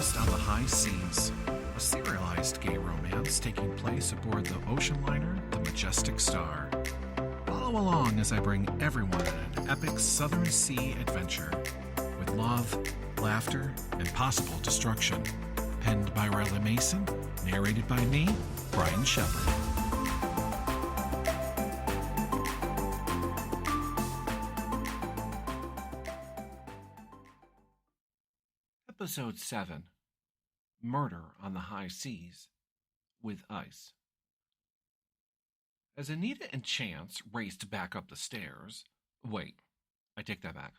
Lost on the High Seas, a serialized gay romance taking place aboard the ocean liner, the Majestic Star. Follow along as I bring everyone on an epic Southern Sea adventure with love, laughter, and possible destruction. Penned by Riley Mason, narrated by me, Brian Shepard. Episode 7, Murder on the High Seas, with Ice. As Anita and Chance raced back up the stairs, I take that back.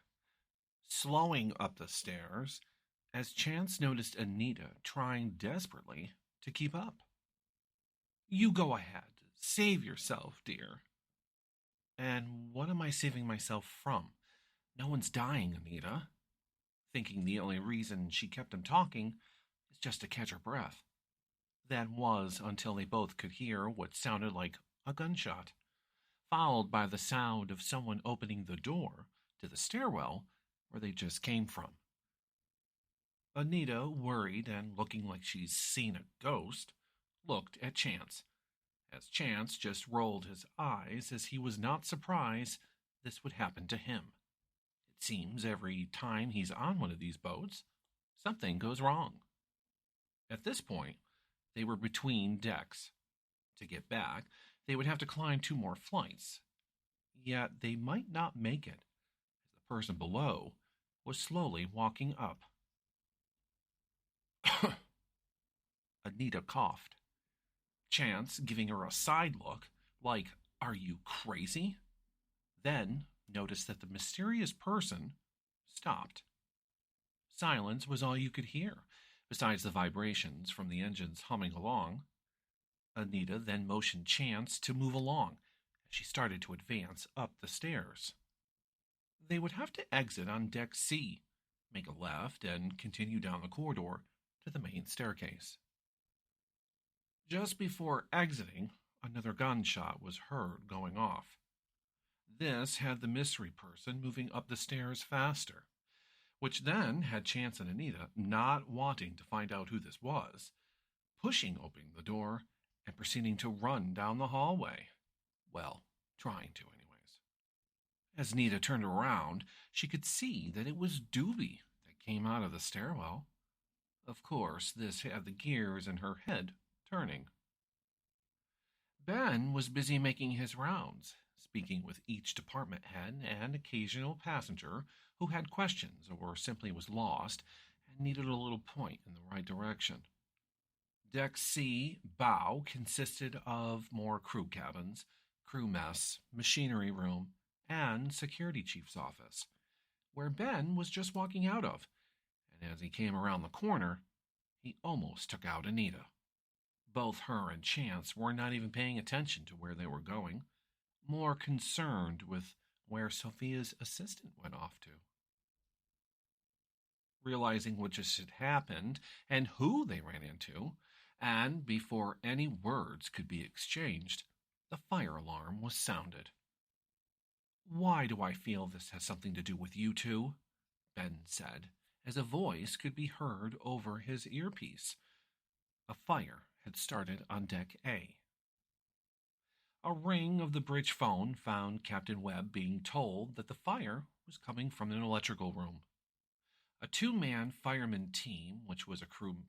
Slowing up the stairs, as Chance noticed Anita trying desperately to keep up. "You go ahead. Save yourself, dear." "And what am I saving myself from? No one's dying, Anita." Thinking the only reason she kept him talking is just to catch her breath. That was until they both could hear what sounded like a gunshot, followed by the sound of someone opening the door to the stairwell where they just came from. Anita, worried and looking like she's seen a ghost, looked at Chance, as Chance just rolled his eyes as he was not surprised this would happen to him. It seems every time he's on one of these boats, something goes wrong. At this point, they were between decks. To get back, they would have to climb 2 more flights. Yet they might not make it, as the person below was slowly walking up. Anita coughed. Chance giving her a side look, like, "Are you crazy?" Then noticed that the mysterious person stopped. Silence was all you could hear, besides the vibrations from the engines humming along. Anita then motioned Chance to move along as she started to advance up the stairs. They would have to exit on deck C, make a left, and continue down the corridor to the main staircase. Just before exiting, another gunshot was heard going off. This had the mystery person moving up the stairs faster, which then had Chance and Anita not wanting to find out who this was, pushing open the door and proceeding to run down the hallway. Well, trying to anyways. As Anita turned around, she could see that it was Doobie that came out of the stairwell. Of course, this had the gears in her head turning. Ben was busy making his rounds, speaking with each department head and occasional passenger who had questions or simply was lost and needed a little point in the right direction. Deck C, bow, consisted of more crew cabins, crew mess, machinery room, and security chief's office, where Ben was just walking out of, and as he came around the corner, he almost took out Anita. Both her and Chance were not even paying attention to where they were going, more concerned with where Sophia's assistant went off to. Realizing what just had happened and who they ran into, and before any words could be exchanged, the fire alarm was sounded. "Why do I feel this has something to do with you two?" Ben said, as a voice could be heard over his earpiece. A fire had started on deck A. A ring of the bridge phone found Captain Webb being told that the fire was coming from an electrical room. A 2-man fireman team, which was a crew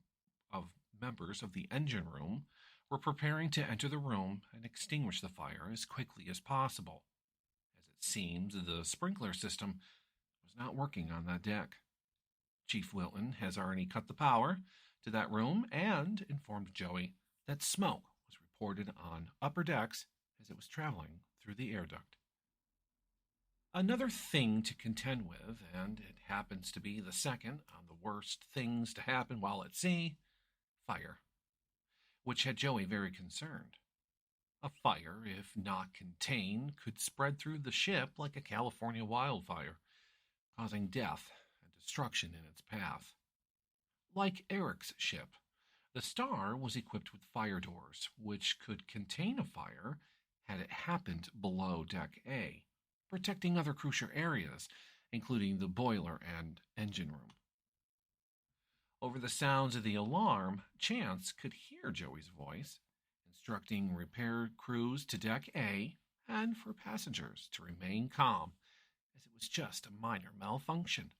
of members of the engine room, were preparing to enter the room and extinguish the fire as quickly as possible, as it seems the sprinkler system was not working on that deck. Chief Wilton has already cut the power to that room and informed Joey that smoke was reported on upper decks as it was traveling through the air duct. Another thing to contend with, and it happens to be the second on the worst things to happen while at sea, fire, which had Joey very concerned. A fire, if not contained, could spread through the ship like a California wildfire, causing death and destruction in its path. Like Eric's ship, the Star was equipped with fire doors, which could contain a fire had it happened below Deck A, protecting other crucial areas, including the boiler and engine room. Over the sounds of the alarm, Chance could hear Joey's voice, instructing repair crews to deck A and for passengers to remain calm, as it was just a minor malfunction.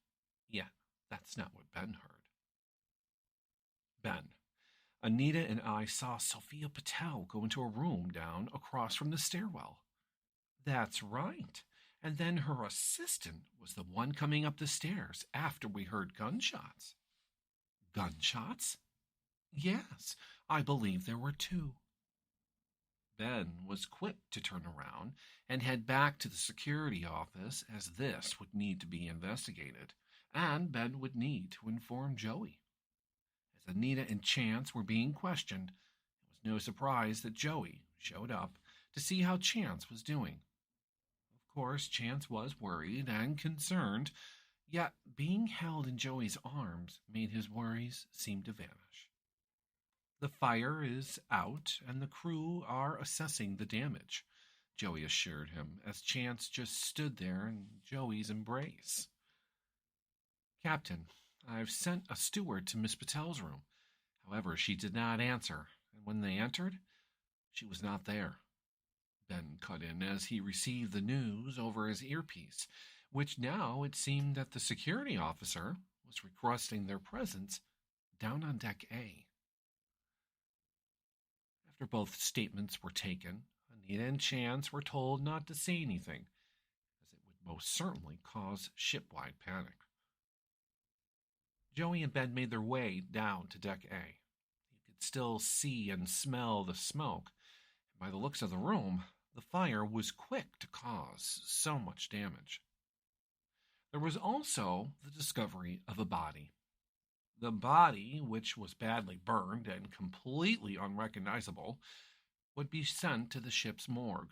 Yet, that's not what Ben heard. Ben, Anita and I saw Sophia Patel go into a room down across from the stairwell. That's right. And then her assistant was the one coming up the stairs after we heard gunshots. Gunshots? Yes, I believe there were two. Ben was quick to turn around and head back to the security office as this would need to be investigated, and Ben would need to inform Joey. As Anita and Chance were being questioned, it was no surprise that Joey showed up to see how Chance was doing. Of course, Chance was worried and concerned, yet being held in Joey's arms made his worries seem to vanish. The fire is out and the crew are assessing the damage, Joey assured him as Chance just stood there in Joey's embrace. Captain, I've sent a steward to Miss Patel's room. However, she did not answer, and when they entered, she was not there. Ben cut in as he received the news over his earpiece, which now it seemed that the security officer was requesting their presence down on deck A. After both statements were taken, Anita and Chance were told not to say anything, as it would most certainly cause shipwide panic. Joey and Ben made their way down to deck A. You could still see and smell the smoke, and by the looks of the room, the fire was quick to cause so much damage. There was also the discovery of a body. The body, which was badly burned and completely unrecognizable, would be sent to the ship's morgue.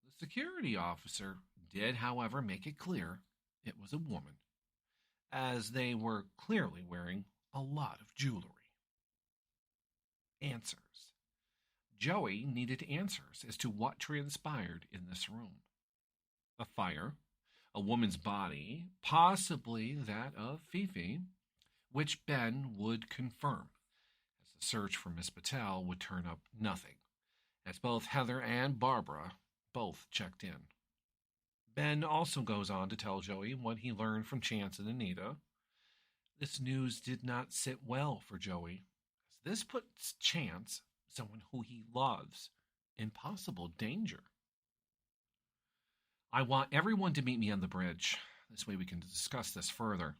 The security officer did, however, make it clear it was a woman, as they were clearly wearing a lot of jewelry. Answers. Joey needed answers as to what transpired in this room. A fire, a woman's body, possibly that of Fifi, which Ben would confirm, as the search for Miss Patel would turn up nothing, as both Heather and Barbara both checked in. Ben also goes on to tell Joey what he learned from Chance and Anita. This news did not sit well for Joey, as this puts Chance, someone who he loves, in possible danger. I want everyone to meet me on the bridge. This way we can discuss this further.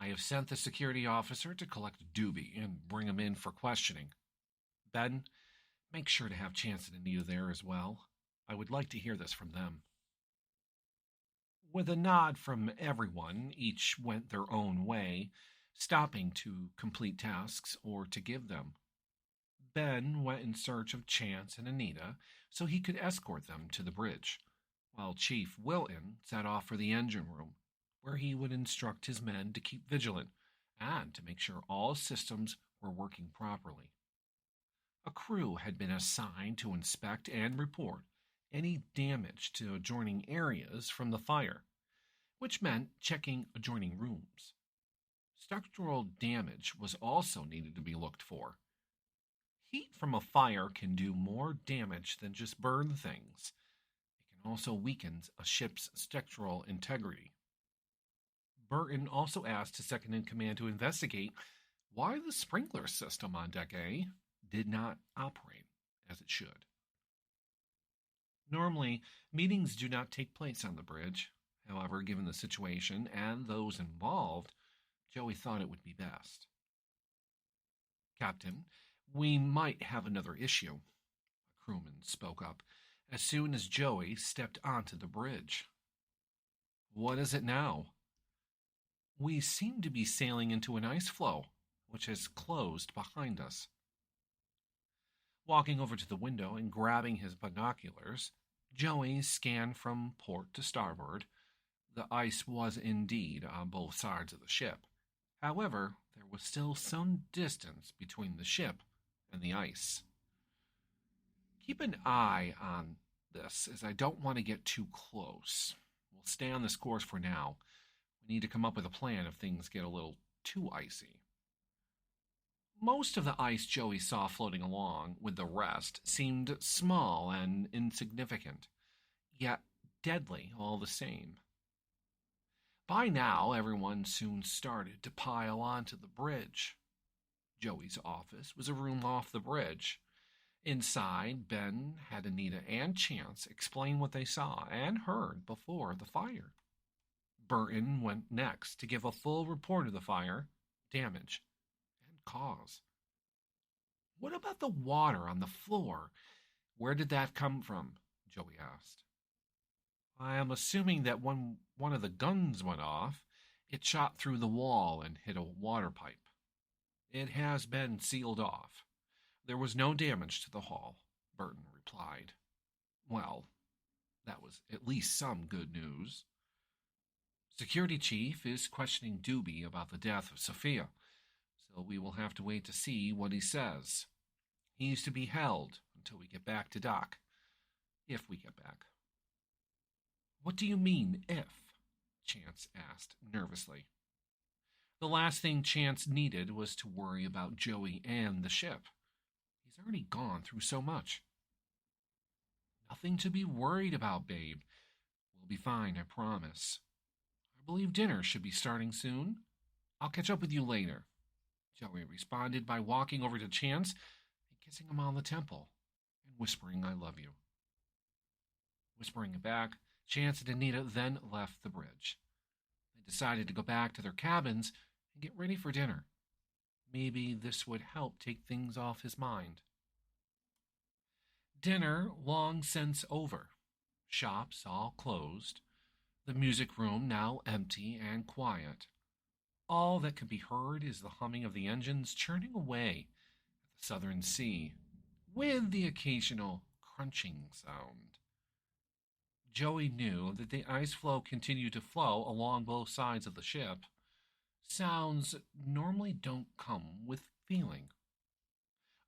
I have sent the security officer to collect Doobie and bring him in for questioning. Ben, make sure to have Chance and Anita there as well. I would like to hear this from them. With a nod from everyone, each went their own way, stopping to complete tasks or to give them. Ben went in search of Chance and Anita so he could escort them to the bridge, while Chief Wilton set off for the engine room, where he would instruct his men to keep vigilant and to make sure all systems were working properly. A crew had been assigned to inspect and report any damage to adjoining areas from the fire, which meant checking adjoining rooms. Structural damage was also needed to be looked for. Heat from a fire can do more damage than just burn things. It can also weaken a ship's structural integrity. Burton also asked his second-in-command to investigate why the sprinkler system on Deck A did not operate as it should. Normally, meetings do not take place on the bridge. However, given the situation and those involved, Joey thought it would be best. Captain, we might have another issue, a crewman spoke up as soon as Joey stepped onto the bridge. What is it now? We seem to be sailing into an ice floe, which has closed behind us. Walking over to the window and grabbing his binoculars, Joey scanned from port to starboard. The ice was indeed on both sides of the ship. However, there was still some distance between the ship and the ice. Keep an eye on this, as I don't want to get too close. We'll stay on this course for now. We need to come up with a plan if things get a little too icy. Most of the ice Joey saw floating along with the rest seemed small and insignificant, yet deadly all the same. By now, everyone soon started to pile onto the bridge. Joey's office was a room off the bridge. Inside, Ben had Anita and Chance explain what they saw and heard before the fire. Burton went next to give a full report of the fire, damage, and cause. What about the water on the floor? Where did that come from? Joey asked. I am assuming that when one of the guns went off, it shot through the wall and hit a water pipe. It has been sealed off. There was no damage to the hall, Burton replied. Well, that was at least some good news. Security Chief is questioning Doobie about the death of Sophia, so we will have to wait to see what he says. He's to be held until we get back to Doc, if we get back. What do you mean, if? Chance asked nervously. The last thing Chance needed was to worry about Joey and the ship. He's already gone through so much. Nothing to be worried about, babe. We'll be fine, I promise. I believe dinner should be starting soon. I'll catch up with you later. Joey responded by walking over to Chance and kissing him on the temple and whispering, I love you. Whispering it back, Chance and Anita then left the bridge. They decided to go back to their cabins and get ready for dinner. Maybe this would help take things off his mind. Dinner long since over. Shops all closed. The music room now empty and quiet. All that could be heard is the humming of the engines churning away at the southern sea, with the occasional crunching sound. Joey knew that the ice floe continued to flow along both sides of the ship. Sounds normally don't come with feeling.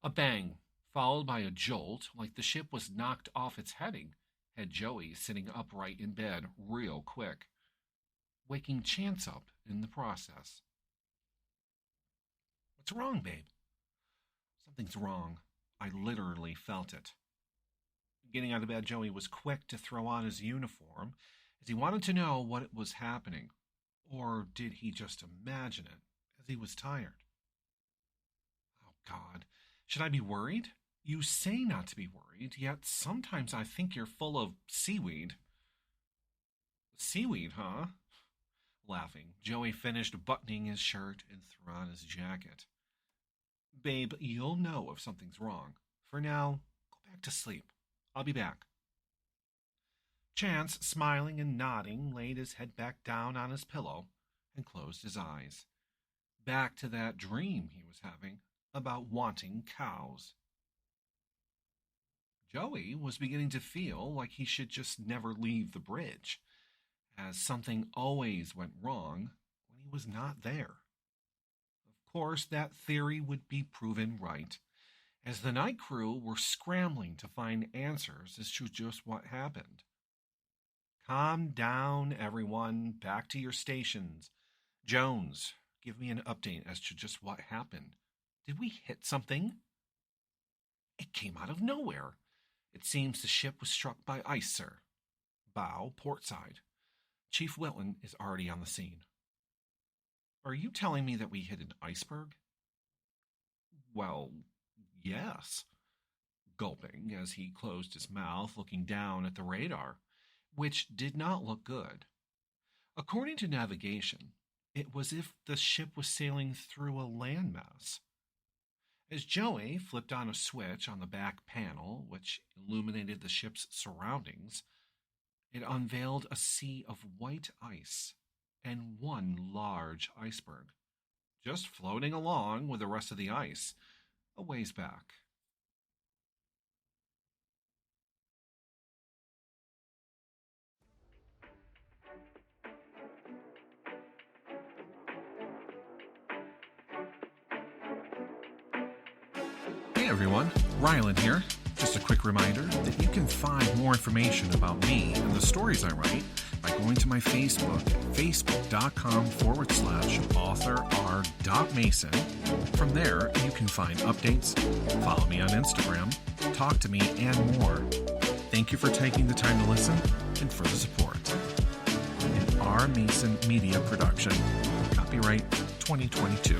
A bang, followed by a jolt like the ship was knocked off its heading, had Joey sitting upright in bed real quick, waking Chance up in the process. What's wrong, babe? Something's wrong. I literally felt it. Getting out of bed, Joey was quick to throw on his uniform as he wanted to know what was happening. Or did he just imagine it as he was tired? Oh, God. Should I be worried? You say not to be worried, yet sometimes I think you're full of seaweed. Seaweed, huh? Laughing, Joey finished buttoning his shirt and threw on his jacket. Babe, you'll know if something's wrong. For now, go back to sleep. I'll be back. Chance, smiling and nodding, laid his head back down on his pillow and closed his eyes. Back to that dream he was having about wanting cows. Joey was beginning to feel like he should just never leave the bridge, as something always went wrong when he was not there. Of course, that theory would be proven right, as the night crew were scrambling to find answers as to just what happened. Calm down, everyone. Back to your stations. Jones, give me an update as to just what happened. Did we hit something? It came out of nowhere. It seems the ship was struck by ice, sir. Bow, port side. Chief Wilton is already on the scene. Are you telling me that we hit an iceberg? Well, yes. Gulping as he closed his mouth, looking down at the radar, which did not look good. According to navigation, it was as if the ship was sailing through a landmass. As Joey flipped on a switch on the back panel, which illuminated the ship's surroundings, it unveiled a sea of white ice and one large iceberg, just floating along with the rest of the ice, a ways back. Hey everyone, Rylan here. Just a quick reminder that you can find more information about me and the stories I write by going to my Facebook, facebook.com/author.r.mason. From there, you can find updates, follow me on Instagram, talk to me, and more. Thank you for taking the time to listen and for the support. An R. Mason Media Production. Copyright 2022.